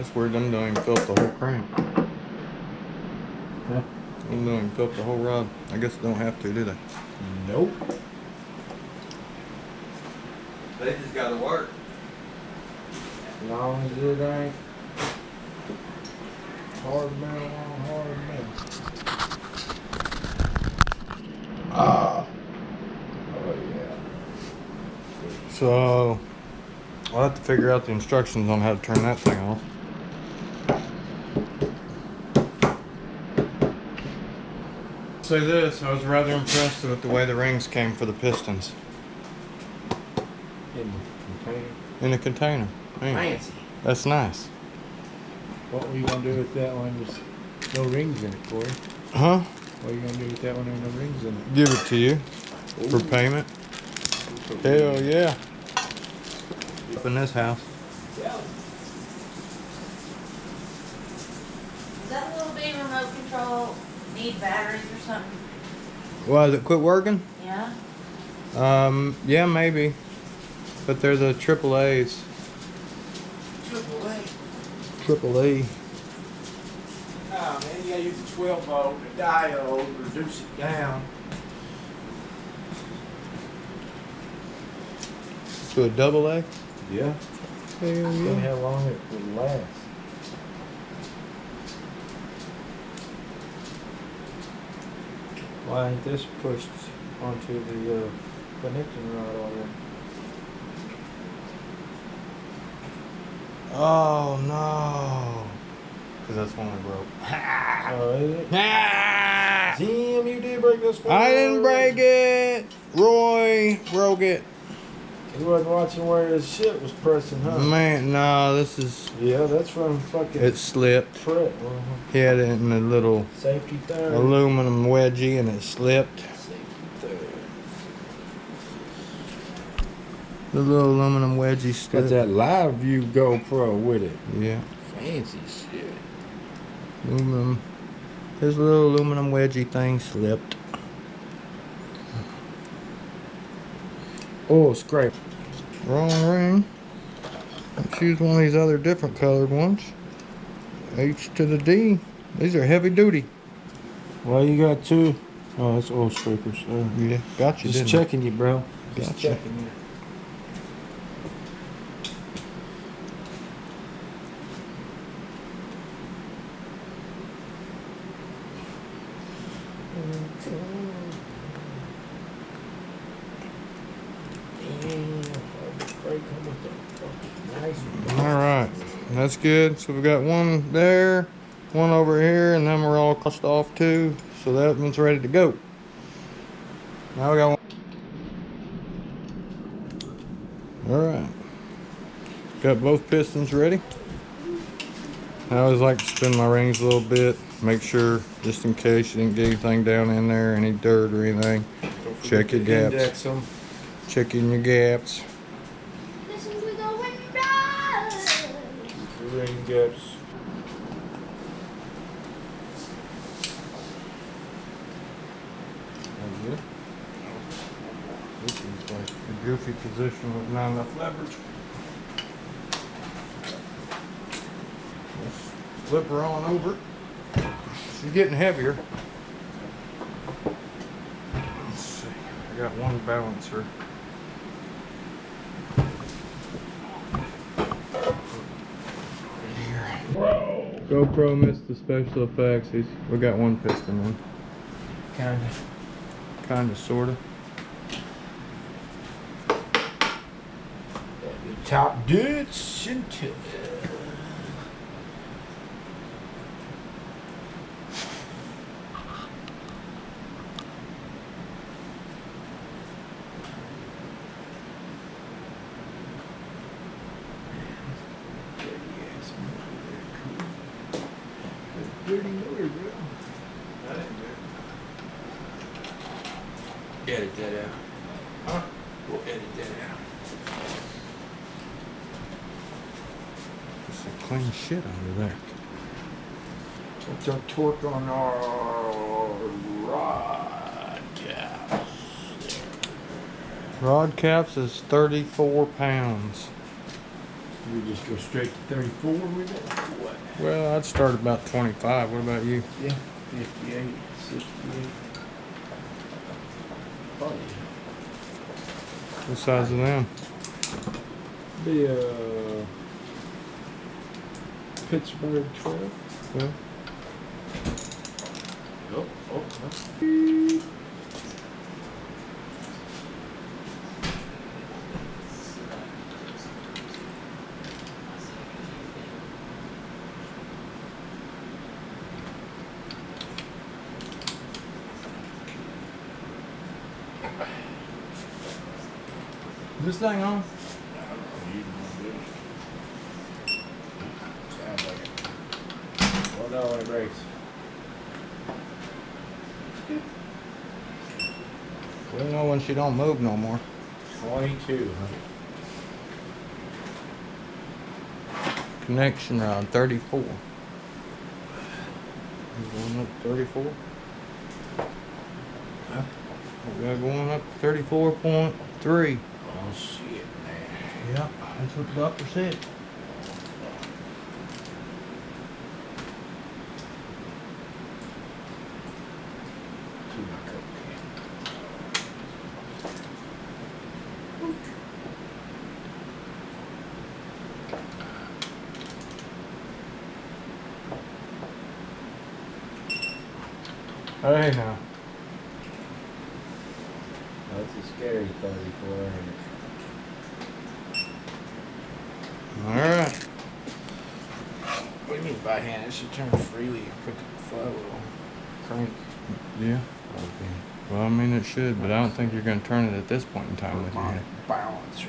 That's weird. Them don't even fill up the whole crank. Huh? Them don't even fill up the whole rod. I guess they don't have to, do they? Nope. They just gotta work. As long as it ain't hard metal on hard metal. Ah. Oh yeah. So I'll have to figure out the instructions on how to turn that thing off. Say this, I was rather impressed with the way the rings came for the pistons. In the container. In a container. Man, Fancy. that's nice. What were you gonna do with that one? There's no rings in it, Corey. Huh? What are you gonna do with that one? There's no rings in it. Give it to you. Ooh. For payment. Hell yeah. Up in this house. Yeah. Does that little bitty remote control need batteries or something? Why, did it quit working? Yeah? Yeah, maybe. But they're the AAAs. AAA. AAA. Nah, man, you gotta use the 12 volt, the diode, reduce it down. To a AA? Yeah. Hell See yeah. how long it would last. Why ain't this pushed onto the connection rod already? Oh no. Because that's when we broke. Oh, is it? Ah! Jim, you did break this one. I didn't break it. Roy broke it. He wasn't watching where his shit was pressing, huh? Man, no, this is. Yeah, that's from fucking. It slipped. Fret. He had it in a little Safety third. aluminum wedgie and it slipped. Safety third. The little aluminum wedgie Got slipped. that live view GoPro with it. Yeah. Fancy shit. Aluminum. His little aluminum wedgie thing slipped. Oh, scrape. Wrong ring. Let's use one of these other different colored ones. H to the D. These are heavy duty. Well, you got two. Oh, that's oil scrapers. Yeah, got you. Just didn't I? checking you, bro. Just Gotcha. checking you. Alright, that's good. So we got one there, one over here, and then we're all crossed off too. So that one's ready to go. Now we got one. Alright. Got both pistons ready. I always like to spin my rings a little bit. Make sure, just in case you didn't get anything down in there, any dirt or anything. Check your gaps. Check in your gaps. Listen to the window. Ring gaps. This is like a goofy position with not enough leverage. Let's flip her on over. She's getting heavier. Let's see. I got one balancer. Bro. GoPro missed the special effects. We got one piston in. Kinda, sorta. Top dudes until. Dirty motor, bro. Edit that out. Huh? We'll edit that out. Just some clean shit under there. What's our torque on our rod caps? Rod caps is 34 pounds. We just go straight to 34 with it? What? Well, I'd start about 25. What about you? Yeah, 58, 68. Oh, yeah. What size of them? The Pittsburgh 12. Yeah. Oh. Is this thing on? Sounds like it. Well, no, when it breaks. We'll know when she don't move no more. 22, Connection rod 34. You going up 34? Huh? We got going up 34.3. Oh, shit, man. Yeah, that's what the doctor said. To my cocaine. Hey now. That's a scary 34. Alright. What do you mean by hand? It should turn freely and put the flow on. Crank. Yeah. Well, I mean it should, but I don't think you're going to turn it at this point in time with your hand. Balancer.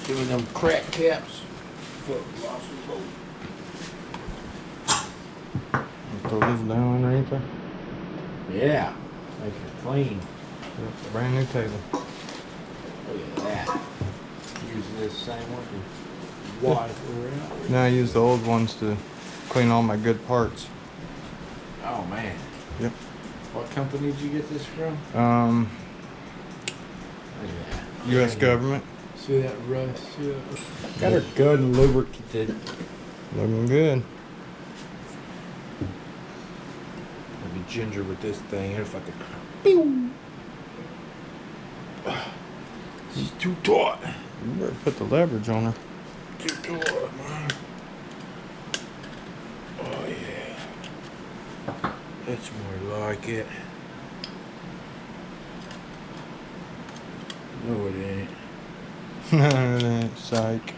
Give me them crack caps. Fuck, lost the boat. Throw this down underneath there. Yeah. Make it clean. Yep, brand new table. Look at that. Using this same one to wipe her out. Now I use the old ones to clean all my good parts. Oh man. Yep. What company did you get this from? Look at that. U.S. government. See that rust? See that? Got her good and lubricated. Looking good. I'll be ginger with this thing. If I could. Pew! She's too taut. You better put the leverage on her. Too taut, man. Oh yeah. That's more like it. No, it ain't. Psych.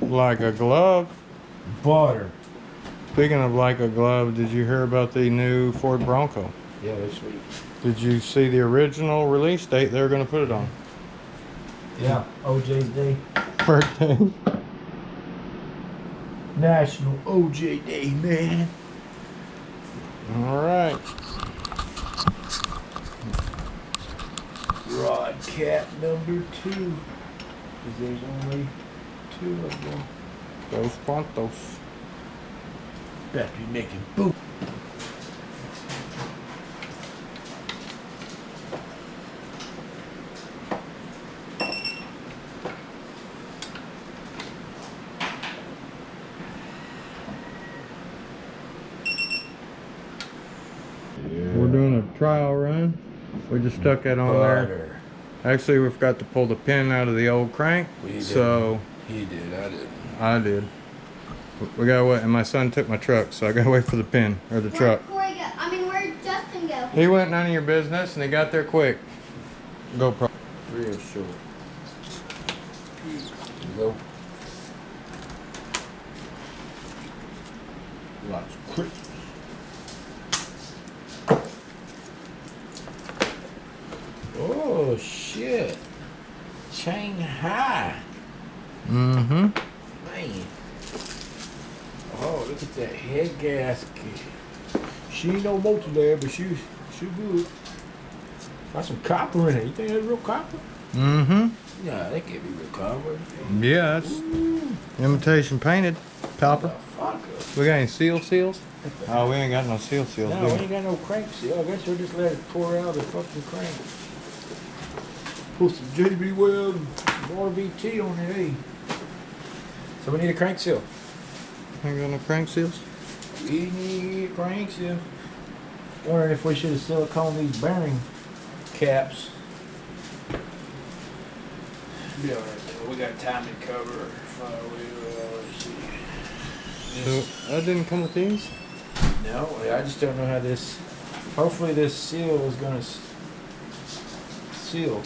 Like a glove. Butter. Speaking of like a glove, did you hear about the new Ford Bronco? Yeah, that's sweet. Did you see the original release date they were going to put it on? Yeah, OJ's Day. Birthday. National OJ Day, man. All right. Rod cap number 2. Because there's only 2 of them. Dos Quantos. Bet you making boom. We're doing a trial run. We just stuck that on there. Actually, we forgot to pull the pin out of the old crank. So he did, I didn't. I did. We gotta wait, and my son took my truck, so I gotta wait for the pin or the truck. Where'd Justin go? He went none of your business, and he got there quick. GoPro. Real short. Go. Lots of crisps. Oh shit. Shanghai. Mm-hmm. Man. Oh, look at that head gasket. She ain't no motor there, but she good. Got some copper in it. You think that's real copper? Mm-hmm. Yeah, that can't be real copper. Yeah, it's imitation painted copper. Motherfucker. We got any seals? Oh, we ain't got no seals, No, do we we? ain't got no crank seal. I guess we'll just let it pour out the fucking crank. Put some JB Weld and RVT on it, eh? So we need a crank seal. Ain't got no crank seals? We need a crank seal. Wondering if we should have silicone these bearing caps. Yeah, we got timing cover. Let's see. So, that didn't come with these? No, I just don't know how this. Hopefully, this seal is gonna seal.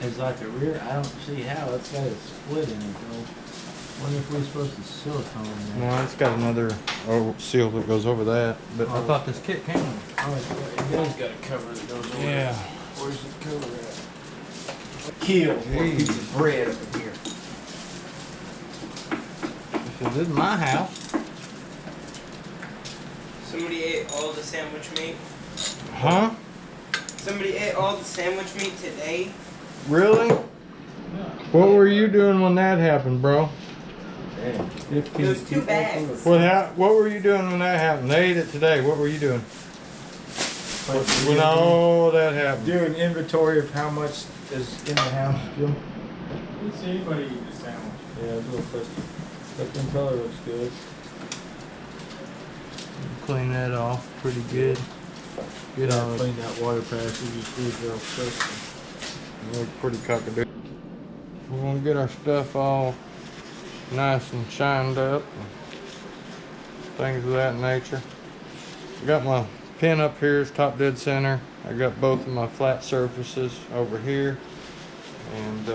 It's like the rear. I don't see how it's got a split in it though. Wonder if we're supposed to silicone that. No, it's got another seal that goes over that. But I thought this kit came with it. Oh, it does got a cover that goes over. Yeah. That. Where's the cover at? Kill for a piece of bread up in here. This is my house. Somebody ate all the sandwich meat. Huh? Somebody ate all the sandwich meat today. Really? What were you doing when that happened, bro? Damn. It was 2 bags. What were you doing when that happened? They ate it today. What were you doing? When all that happened? Do an inventory of how much is in the house, Jim. Didn't see anybody eat the sandwich. Yeah, it's a little custom. Custom color looks good. Clean that off pretty good. Get all Clean that water passage. You see it's real custom. Look pretty cockadoo. We're gonna get our stuff all nice and shined up and things of that nature. I got my pin up here, it's top dead center. I got both of my flat surfaces over here, and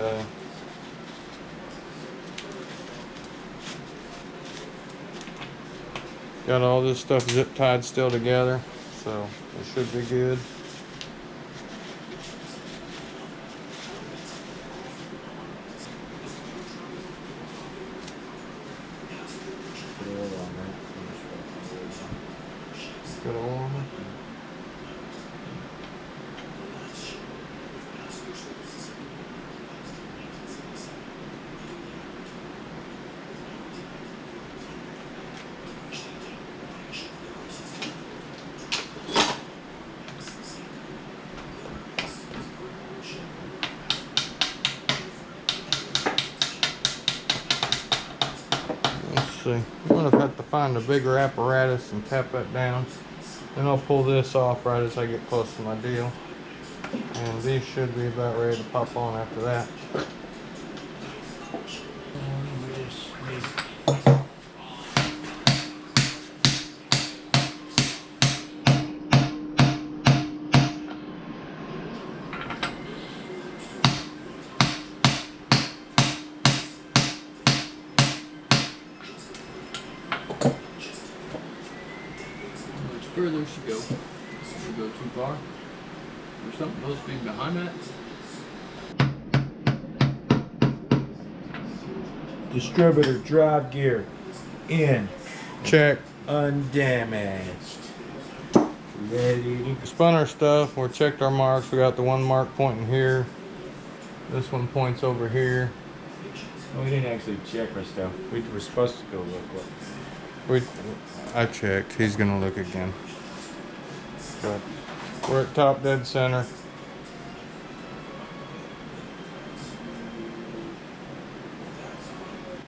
got all this stuff zip tied still together, so it should be good. Good oil. Let's see. I'm gonna have to find a bigger apparatus and tap that down. Then I'll pull this off right as I get close to my deal. And these should be about ready to pop on after that. Further should go. Should go too far. There's something supposed to be behind that. Distributor drive gear in, Check. undamaged. Ready to Spun our stuff. We checked our marks. We got the one mark pointing here. This one points over here. well, we didn't actually check our stuff. We were supposed to go look. I checked. He's gonna look again. But we're at top dead center.